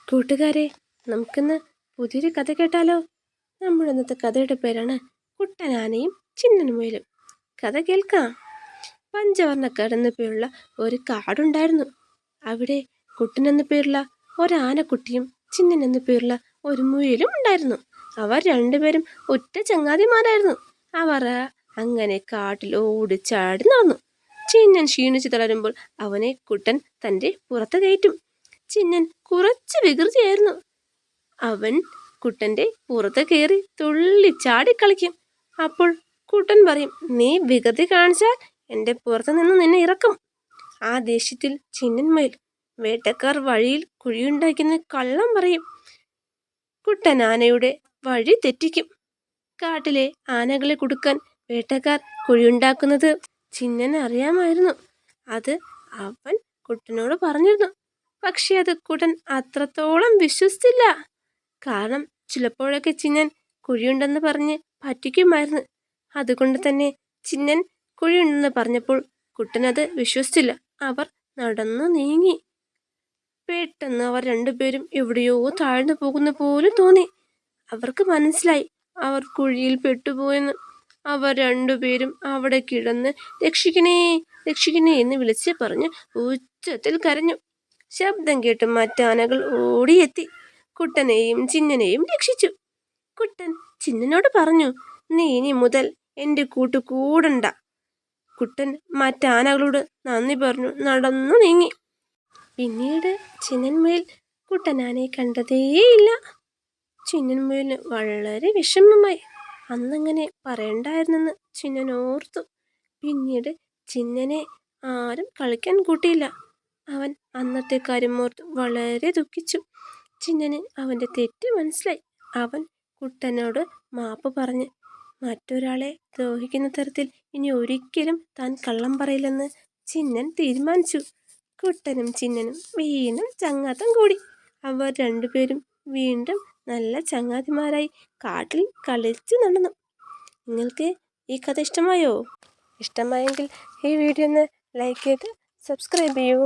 കൂട്ടുകാരെ, നമുക്കിന്ന് പുതിയൊരു കഥ കേട്ടാലോ? നമ്മുടെ ഇന്നത്തെ കഥയുടെ പേരാണ് കുട്ടനാനയും ചിന്നനുമുയലും. കഥ കേൾക്കാം. പഞ്ചവർണ്ണക്കാട് എന്ന പേരുള്ള ഒരു കാടുണ്ടായിരുന്നു. അവിടെ കുട്ടൻ എന്ന പേരുള്ള ഒരാനക്കുട്ടിയും ചിന്നൻ എന്ന പേരുള്ള ഒരു മുയലും ഉണ്ടായിരുന്നു. അവർ രണ്ടുപേരും ഒറ്റ ചങ്ങാതിമാരായിരുന്നു. അവർ അങ്ങനെ കാട്ടിൽ ഓടിച്ചാടി നടന്നു. ചിന്നൻ ക്ഷീണിച്ചു തളരുമ്പോൾ അവനെ കുട്ടൻ തൻ്റെ പുറത്ത് കയറ്റും. ചിന്നൻ കുറച്ച് വികൃതിയായിരുന്നു. അവൻ കുട്ടൻ്റെ പുറത്ത് കയറി തുള്ളിച്ചാടി കളിക്കും. അപ്പോൾ കുട്ടൻ പറയും, നീ വികൃതി കാണിച്ചാൽ എൻ്റെ പുറത്ത് നിന്ന് നിന്നെ ഇറക്കും. ആ ദേഷ്യത്തിൽ ചിന്നൻ മുയൽ വേട്ടക്കാർ വഴിയിൽ കുഴിയുണ്ടാക്കുന്ന കള്ളം പറയും. കുട്ടൻ ആനയുടെ വഴി തെറ്റിക്കും. കാട്ടിലെ ആനകളെ കുടുക്കാൻ വേട്ടക്കാർ കുഴിയുണ്ടാക്കുന്നത് ചിന്നന് അറിയാമായിരുന്നു. അത് അവൻ കുട്ടനോട് പറഞ്ഞിരുന്നു. പക്ഷെ അത് കുട്ടൻ അത്രത്തോളം വിശ്വസിച്ചില്ല. കാരണം ചിലപ്പോഴൊക്കെ ചിന്നൻ കുഴിയുണ്ടെന്ന് പറഞ്ഞ് പറ്റിക്കുമായിരുന്നു. അതുകൊണ്ട് തന്നെ ചിന്നൻ കുഴിയുണ്ടെന്ന് പറഞ്ഞപ്പോൾ കുട്ടൻ അത് വിശ്വസിച്ചില്ല. അവർ നടന്നു നീങ്ങി. പെട്ടെന്ന് അവർ രണ്ടുപേരും എവിടെയോ താഴ്ന്നു പോകുന്ന പോലെ തോന്നി. അവർക്ക് മനസ്സിലായി അവർ കുഴിയിൽ പെട്ടുപോയെന്ന്. അവർ രണ്ടുപേരും അവിടെ കിടന്ന് രക്ഷിക്കണേ രക്ഷിക്കണേ എന്ന് വിളിച്ച് പറഞ്ഞ് ഉച്ചത്തിൽ കരഞ്ഞു. ശബ്ദം കേട്ട് മറ്റാനകൾ ഓടിയെത്തി കുട്ടനെയും ചിന്നനെയും രക്ഷിച്ചു. കുട്ടൻ ചിന്നനോട് പറഞ്ഞു, നീ ഇനി മുതൽ എൻ്റെ കൂടണ്ട. കുട്ടൻ മറ്റാനകളോട് നന്ദി പറഞ്ഞു നടന്നു നീങ്ങി. പിന്നീട് ചിന്നൻമുയൽ കുട്ടനാനയെ കണ്ടതേയില്ല. ചിന്നൻമുയലിന് വളരെ വിഷമമായി. അന്നങ്ങനെ പറയണ്ടായിരുന്നെന്ന് ചിന്നൻ ഓർത്തു. പിന്നീട് ചിന്നനെ ആരും കളിക്കാൻ കൂട്ടിയില്ല. അവൻ അന്നത്തെ കാര്യം ഓർത്ത് വളരെ ദുഃഖിച്ചു. ചിന്നന് അവൻ്റെ തെറ്റ് മനസ്സിലായി. അവൻ കുട്ടനോട് മാപ്പ് പറഞ്ഞ് മറ്റൊരാളെ ദ്രോഹിക്കുന്ന തരത്തിൽ ഇനി ഒരിക്കലും താൻ കള്ളം പറയില്ലെന്ന് ചിന്നൻ തീരുമാനിച്ചു. കുട്ടനും ചിന്നനും വീണ്ടും ചങ്ങാത്തം കൂടി. അവർ രണ്ടുപേരും വീണ്ടും നല്ല ചങ്ങാതിമാരായി കാട്ടിൽ കളിച്ചു നടന്നു. നിങ്ങൾക്ക് ഈ കഥ ഇഷ്ടമായോ? ഇഷ്ടമായെങ്കിൽ ഈ വീഡിയോ ഒന്ന് ലൈക്ക് ചെയ്ത് സബ്സ്ക്രൈബ് ചെയ്യൂ.